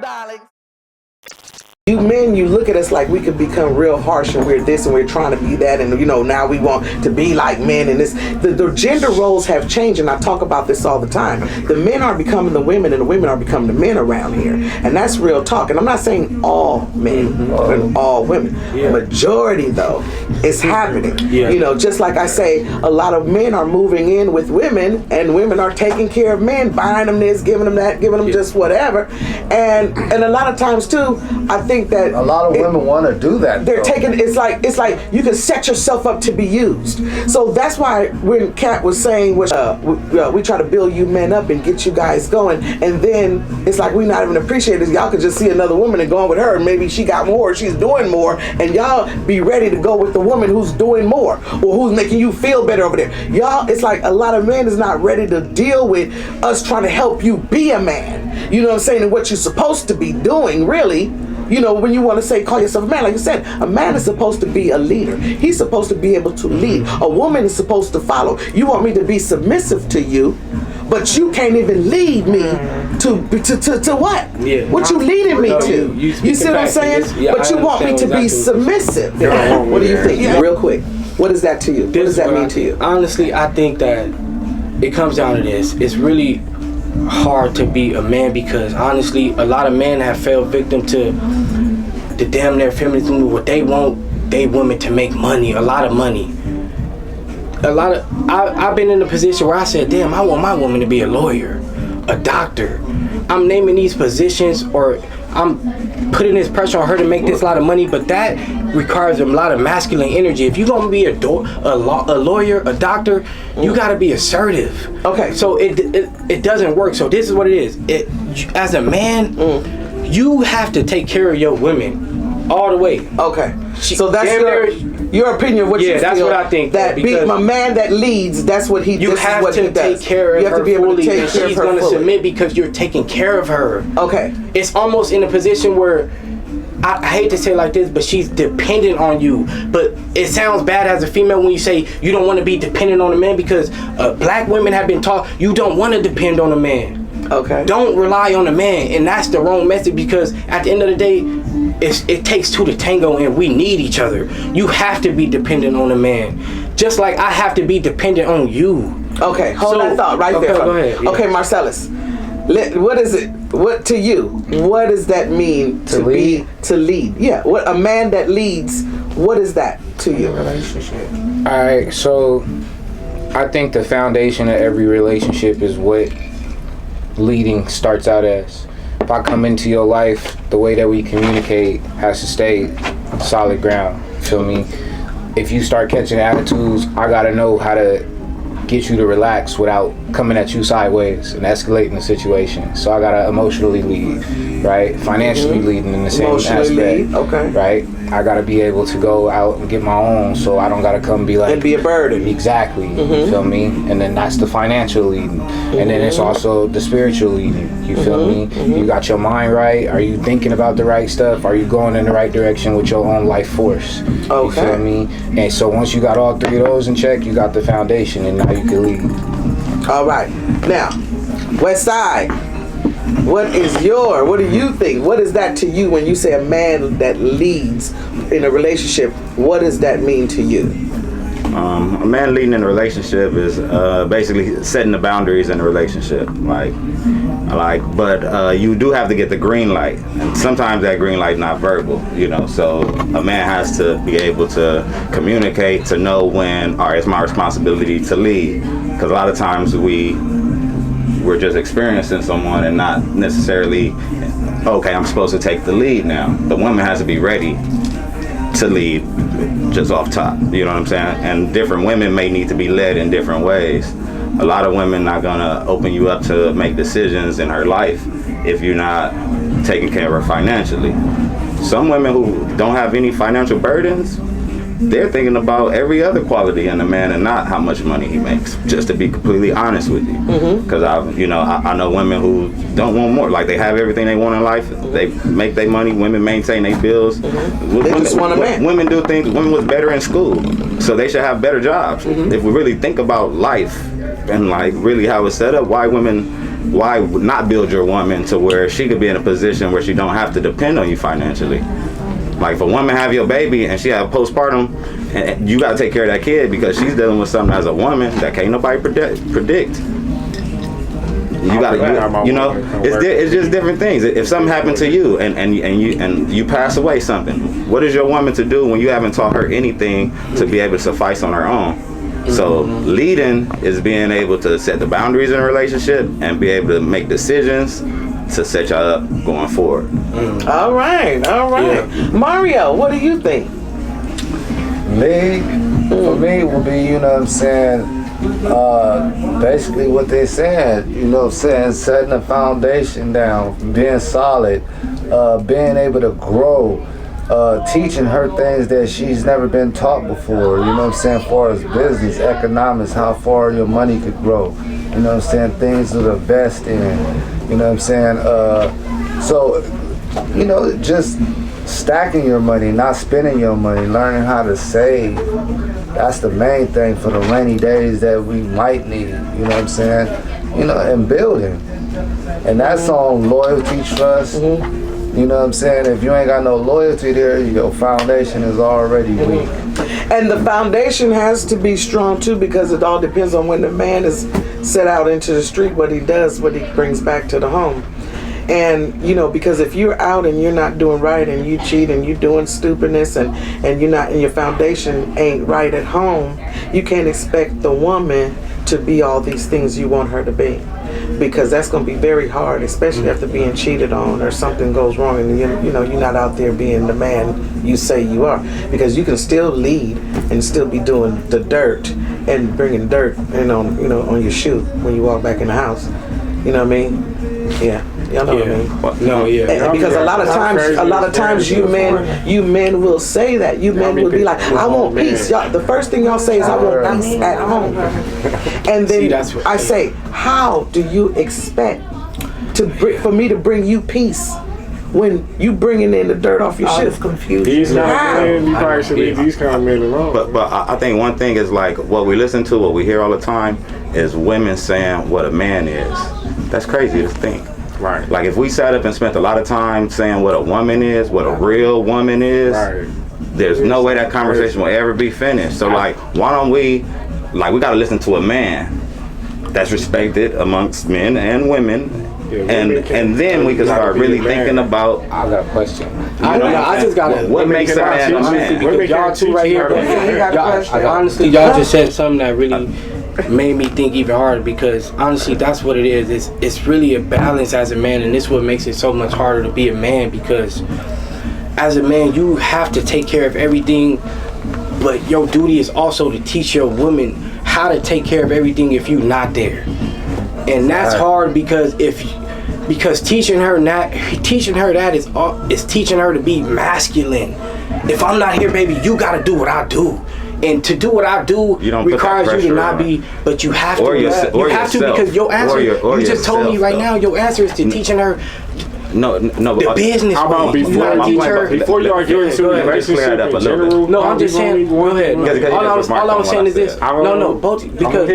darling. You men, you look at us like we could become real harsh and we're this and we're trying to be that, and you know, now we want to be like men and this. The gender roles have changed, and I talk about this all the time. The men are becoming the women and the women are becoming the men around here, and that's real talk. And I'm not saying all men and all women. Majority though, it's happening. You know, just like I say, a lot of men are moving in with women, and women are taking care of men, buying them this, giving them that, giving them just whatever. And a lot of times too, I think that a lot of women want to do that. They're taking it's like you can set yourself up to be used. So that's why when Kat was saying, we try to build you men up and get you guys going, and then it's like we not even appreciate it. Y'all could just see another woman and go on with her, and maybe she got more, she's doing more, and y'all be ready to go with the woman who's doing more or who's making you feel better over there. Y'all, it's like a lot of men is not ready to deal with us trying to help you be a man. You know what I'm saying? And what you're supposed to be doing, really. You know, when you want to say, call yourself a man, like you said, a man is supposed to be a leader. He's supposed to be able to lead. A woman is supposed to follow. You want me to be submissive to you, but you can't even lead me to what? Yeah. What you leading me to? You see what I'm saying? But you want me to be submissive. What do you think? Real quick. What is that to you? What does that mean to you? Honestly, I think that it comes down to this. It's really hard to be a man because honestly a lot of men have fell victim to the damn near feminism. What they want, they women to make money, a lot of money. I've been in a position where I said, damn, I want my woman to be a lawyer, a doctor. I'm naming these positions, or I'm putting this pressure on her to make this lot of money, but that requires a lot of masculine energy. If you're gonna be a lawyer, a doctor, you gotta be assertive. Okay. So it doesn't work. So this is what it is. As a man, you have to take care of your women all the way. Okay. So that's your opinion. What you feel? Yeah, that's what I think. That a man that leads, that's what he. You have to take care of her. You have to be able to take care of her. She's gonna submit because you're taking care of her. Okay. It's almost in a position where I hate to say it like this, but she's dependent on you. But it sounds bad as a female when you say you don't want to be dependent on a man, because black women have been taught you don't want to depend on a man. Okay. Don't rely on a man, and that's the wrong message, because at the end of the day, it takes two to tango, and we need each other. You have to be dependent on a man, just like I have to be dependent on you. Okay, hold that thought right there. Go ahead. Yeah. Okay, Marcellus, what is it? What to you? What does that mean to lead? Yeah, what a man that leads? What is that to you? Relationship. All right, so I think the foundation of every relationship is what leading starts out as. If I come into your life, the way that we communicate has to stay solid ground. Feel me? If you start catching attitudes, I gotta know how to get you to relax without coming at you sideways and escalating the situation. So I gotta emotionally lead, right? Financially leading in the same aspect. Okay. Right? I gotta be able to go out and get my own, so I don't gotta come be like and be a burden. Exactly. You feel me? And then that's the financial leading. And then it's also the spiritual leading. You feel me? You got your mind right? Are you thinking about the right stuff? Are you going in the right direction with your own life force? Okay. You feel me? And so once you got all three of those in check, you got the foundation, and now you can lead. All right. Now, West Side, what do you think? What is that to you when you say a man that leads in a relationship? What does that mean to you? A man leading in a relationship is basically setting the boundaries in a relationship. But you do have to get the green light, and sometimes that green light not verbal. So a man has to be able to communicate, to know when, all right, it's my responsibility to lead. Because a lot of times we're just experiencing someone and not necessarily, okay, I'm supposed to take the lead now. The woman has to be ready to lead just off top, you know what I'm saying? And different women may need to be led in different ways. A lot of women not gonna open you up to make decisions in her life if you're not taking care of her financially. Some women who don't have any financial burdens, they're thinking about every other quality in a man and not how much money he makes, just to be completely honest with you. Because I know women who don't want more. Like, they have everything they want in life. They make their money. Women maintain their bills. They just want a man. Women do things. Women was better in school, so they should have better jobs. If we really think about life and like really how it's set up, why women why not build your woman to where she could be in a position where she don't have to depend on you financially? Like if a woman have your baby and she have postpartum, and you got to take care of that kid because she's dealing with something as a woman that can't nobody predict. You got to, you know, it's just different things. If something happened to you and you pass away something, what is your woman to do when you haven't taught her anything to be able to suffice on her own? So leading is being able to set the boundaries in a relationship and be able to make decisions to set y'all up going forward. All right. Yeah. Mario, what do you think? For me, would be, you know what I'm saying, basically what they said, you know what I'm saying, setting a foundation down, being solid, being able to grow, teaching her things that she's never been taught before, you know what I'm saying, as far as business, economics, how far your money could grow, you know what I'm saying, things to invest in, you know what I'm saying, so, you know, just stacking your money, not spending your money, learning how to save. That's the main thing for the rainy days that we might need, you know what I'm saying? You know, and building. And that's on loyalty, trust. You know what I'm saying? If you ain't got no loyalty there, your foundation is already weak. And the foundation has to be strong too, because it all depends on when the man is set out into the street, what he does, what he brings back to the home. And, you know, because if you're out and you're not doing right and you cheat and you're doing stupidness and you're not, and your foundation ain't right at home, you can't expect the woman to be all these things you want her to be. Because that's going to be very hard, especially after being cheated on or something goes wrong and you know you're not out there being the man you say you are. Because you can still lead and still be doing the dirt and bringing dirt on your shoe when you walk back in the house. You know what I mean? Yeah. Y'all know what I mean? No, yeah. And because a lot of times you men will say that. You men will be like, I want peace. Y'all, the first thing y'all say is, I want peace at home. And then I say, how do you expect for me to bring you peace when you bringing in the dirt off your shit? It's confusing. These kind of men, you probably should leave these kind of men alone. But I think one thing is like what we listen to, what we hear all the time is women saying what a man is. That's crazy to think. Right. Like if we sat up and spent a lot of time saying what a woman is, what a real woman is, there's no way that conversation will ever be finished. So like, why don't we gotta listen to a man that's respected amongst men and women, and then we can start really thinking about. I got a question. I just got what makes a man a man? Because y'all two right here, honestly, y'all just said something that really made me think even harder, because honestly that's what it is. It's really a balance as a man, and this is what makes it so much harder to be a man, because as a man you have to take care of everything, but your duty is also to teach your woman how to take care of everything if you're not there. And that's hard, because teaching her that is teaching her to be masculine. If I'm not here, baby, you gotta do what I do. And to do what I do requires you to not be, but you have to. You have to, because your answer, you just told me right now, your answer is to teaching her the business. How about before y'all get into the relationship in general? No, I'm just saying, go ahead. All I'm saying is this. Both, because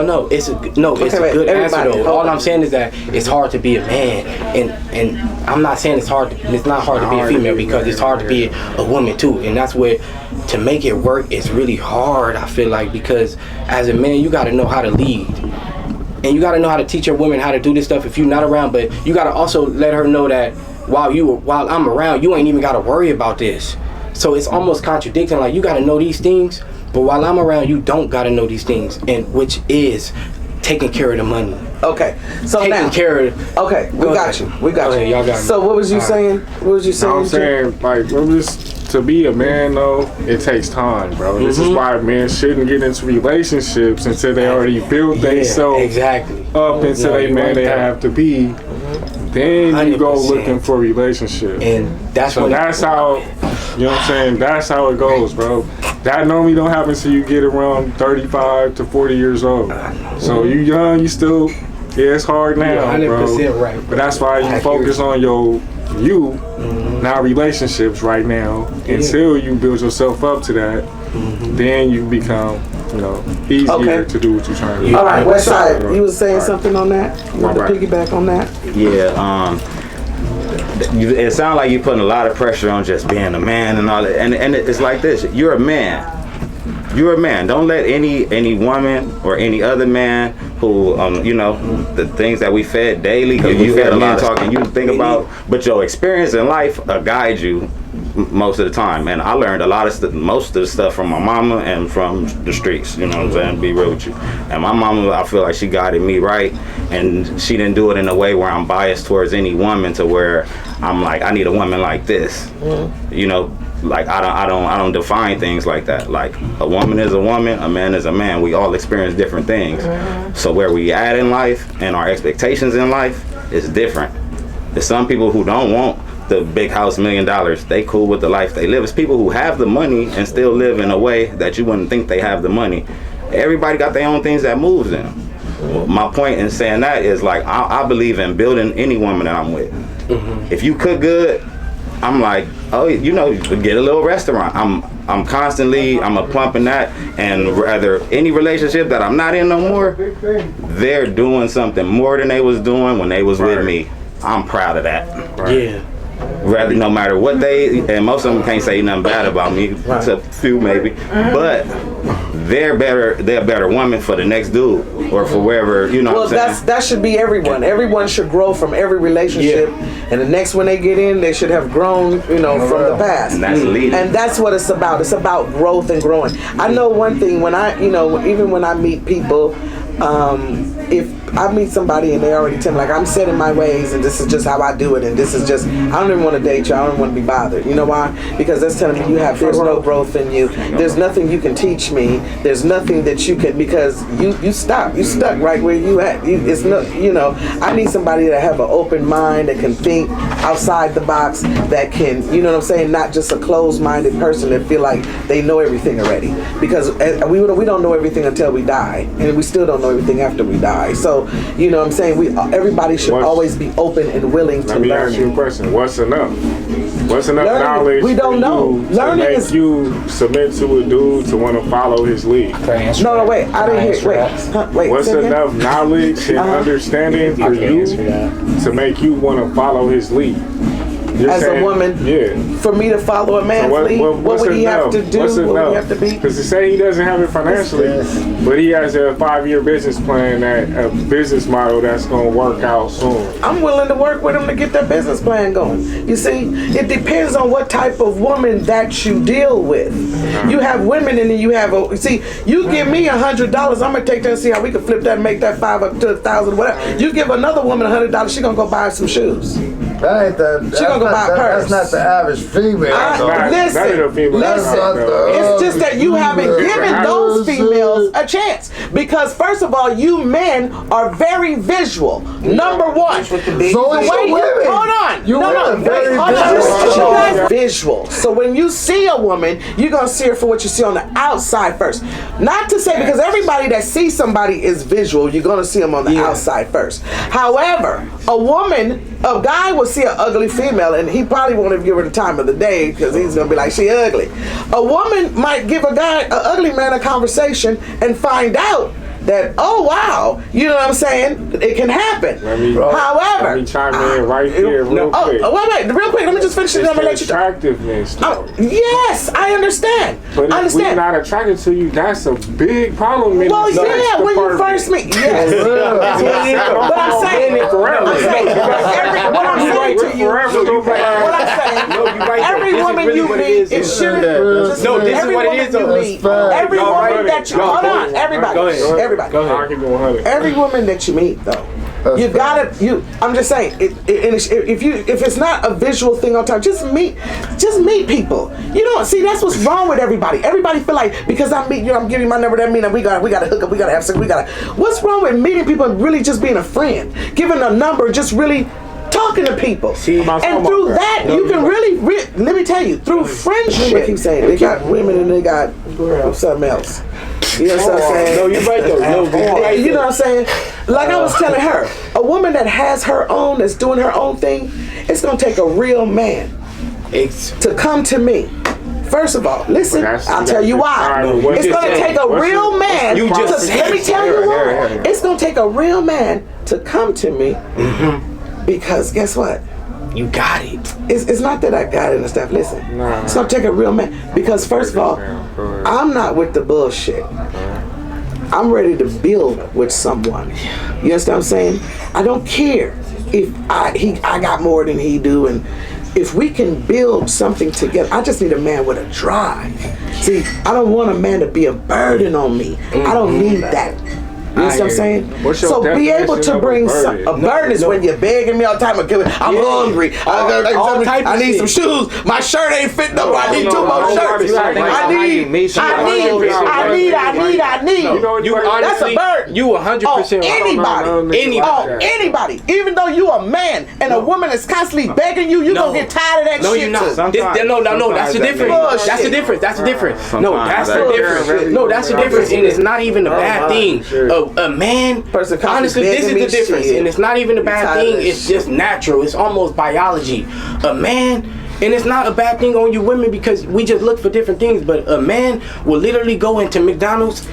no, it's a good answer though. All I'm saying is that it's hard to be a man, and I'm not saying it's hard. It's not hard to be a female, because it's hard to be a woman too, and that's where to make it work is really hard. I feel like, because as a man you got to know how to lead. And you got to know how to teach your women how to do this stuff if you're not around, but you got to also let her know that while I'm around, you ain't even got to worry about this. So it's almost contradicting, like you got to know these things, but while I'm around, you don't got to know these things, and which is taking care of the money. Okay, so taking care of. Okay, we got you. Y'all got me. So what was you saying? What was you saying? I'm saying, like, to be a man though, it takes time, bro. This is why men shouldn't get into relationships until they already built themselves up into the man they have to be. Then 100%. You go looking for a relationship. And that's how, you know what I'm saying? That's how it goes, bro. That normally don't happen until you get around 35 to 40 years old. So you young, you still, it's hard now, bro. Right, but that's why you focus on not relationships right now, until you build yourself up to that. Then you become easier to do what you're trying to do. All right, Westside, you was saying something on that? You want to piggyback on that? Yeah, it sounds like you're putting a lot of pressure on just being a man and all that. And it's like this: you're a man. You're a man. Don't let any woman or any other man who, the things that we fed daily, you fed a lot of talking, you think about, but your experience in life guide you most of the time. And I learned a lot of most of the stuff from my mama and from the streets, you know what I'm saying, be real with you. And my mama, I feel like she guided me right, and she didn't do it in a way where I'm biased towards any woman to where I'm like, I need a woman like this. Like I don't define things like that. Like a woman is a woman, a man is a man. We all experience different things. So where we at in life and our expectations in life is different. There's some people who don't want the big house, $1 million. They cool with the life they live. It's people who have the money and still live in a way that you wouldn't think they have the money. Everybody got their own things that moves them. My point in saying that is like I believe in building any woman that I'm with. If you cook good, I'm like, get a little restaurant. I'm constantly, I'm a plumping that, and rather any relationship that I'm not in no more, they're doing something more than they was doing when they was with me. I'm proud of that. Yeah. Rather, no matter what and most of them can't say nothing bad about me, except a few maybe, but they're a better woman for the next dude or for wherever, Well, that should be everyone. Everyone should grow from every relationship, and the next one they get in, they should have grown, from the past. And that's leading. And that's what it's about. It's about growth and growing. I know one thing, when I, even when I meet people, if I meet somebody and they already tell me, like, I'm set in my ways and this is just how I do it, and this is just, I don't even want to date you, I don't want to be bothered. You know why? Because that's telling me there's no growth in you. There's nothing you can teach me. There's nothing that you can, because you stuck right where you at. It's not, I need somebody that have an open mind, that can think outside the box, that can, not just a closed-minded person that feel like they know everything already. Because we don't know everything until we die, and we still don't know everything after we die. So, everybody should always be open and willing to learn. Let me ask you a question. What's enough? What's enough knowledge? We don't know. Learning to make you submit to a dude to want to follow his lead. No, wait. I didn't hear. Wait. What's enough knowledge and understanding for you to make you want to follow his lead? As a woman, for me to follow a man's lead, what would he have to do? What would he have to be? Because to say he doesn't have it financially, but he has a 5-year business plan, a business model that's going to work out soon. I'm willing to work with him to get that business plan going. You see, it depends on what type of woman that you deal with. You have women, and then you have you give me $100, I'm gonna take that and see how we can flip that and make that $5 up to $1,000, whatever. You give another woman $100, she gonna go buy some shoes. That ain't that's not the average female. Listen. It's just that you haven't given those females a chance. Because first of all, you men are very visual. Number one. So women. Hold on. You guys visual. So when you see a woman, you're gonna see her for what you see on the outside first. Not to say because everybody that sees somebody is visual, you're gonna see them on the outside first. However, a guy will see an ugly female and he probably won't even give her the time of the day because he's gonna be like, she ugly. A woman might give an ugly man a conversation and find out that, oh wow, you know what I'm saying? It can happen. However, let me chime in right here real quick. Real quick, let me just finish it. I'm gonna let you attractiveness. Yes, I understand. But if we're not attracted to you, that's a big problem. When you first meet, yes. But I'm saying it forever. What I'm saying to you, every woman you meet, it shouldn't. No, this is what it is. Every woman that you, hold on, everybody. Every woman that you meet, though, I'm just saying, if it's not a visual thing on top, just meet people. You know, see, that's what's wrong with everybody. Everybody feel like because I meet you, I'm giving you my number. That means we gotta hook up, we gotta have sex, What's wrong with meeting people and really just being a friend, giving a number, just really talking to people? And through that, you can really, let me tell you, through friendship. I keep saying they got women and they got something else. You know what I'm saying? No, you're right though. You know what I'm saying? Like I was telling her, a woman that has her own, that's doing her own thing, it's gonna take a real man to come to me First of all, listen, I'll tell you why. It's going to take a real man. Let me tell you why. It's going to take a real man to come to me because guess what? You got it. It's not that I got it and stuff. Listen, it's going to take a real man because first of all, I'm not with the bullshit. I'm ready to build with someone. You understand what I'm saying? I don't care if I got more than he do, and if we can build something together. I just need a man with a drive. See, I don't want a man to be a burden on me. I don't need that. You know what I'm saying? So be able to bring a burden is when you're begging me all the time. I'm hungry. I need some shoes. My shirt ain't fitting up. I need 2 more shirts. I need. That's a burden. You 100%. Anybody. Even though you a man and a woman is constantly begging you, gonna get tired of that shit. No, you're not. No. That's the difference. That's the difference. No, that's the difference. No, that's the difference, and it's not even a bad thing. A man, honestly, this is the difference, and it's not even a bad thing. It's just natural. It's almost biology. A man, and it's not a bad thing on you women because we just look for different things. But a man will literally go into McDonald's,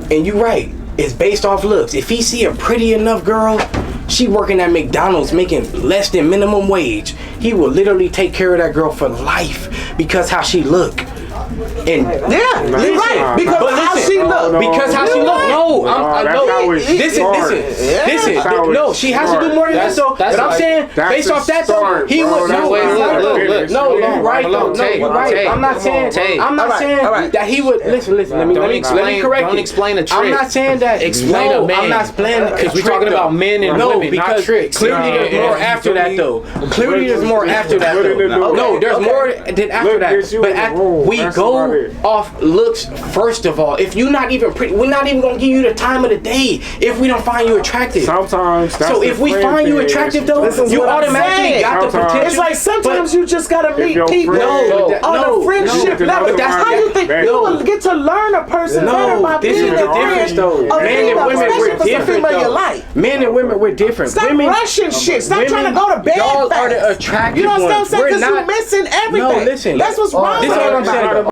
and you're right. It's based off looks. If he see a pretty enough girl, she working at McDonald's making less than minimum wage, he will literally take care of that girl for life because how she look. And you're right. Because how she look. Because how she look. Listen. No, she has to do more than that. So, but I'm saying, based off that, though, he would. No, you're right. No, you're right. I'm not saying that he would. Listen. Let me correct you. Don't explain a trick. I'm not saying that. Explain a man. I'm not explaining because we're talking about men and women, not tricks. Clearly, there's more after that, though. Clearly, there's more after that, though. No, there's more than after that. But we go off looks first of all. If you're not even pretty, we're not even gonna give you the time of the day if we don't find you attractive. Sometimes that's so if we find you attractive though, you automatically got the potential. It's like sometimes you just gotta meet people on a friendship level. That's how you think you will get to learn a person better by being a friend. Men and women we're different though. Men and women we're different. Stop rushing shit. Stop trying to go to bed. Y'all are the attractive ones. You know what I'm saying? Because you're missing everything. No, listen. That's what's wrong. This is what I'm saying.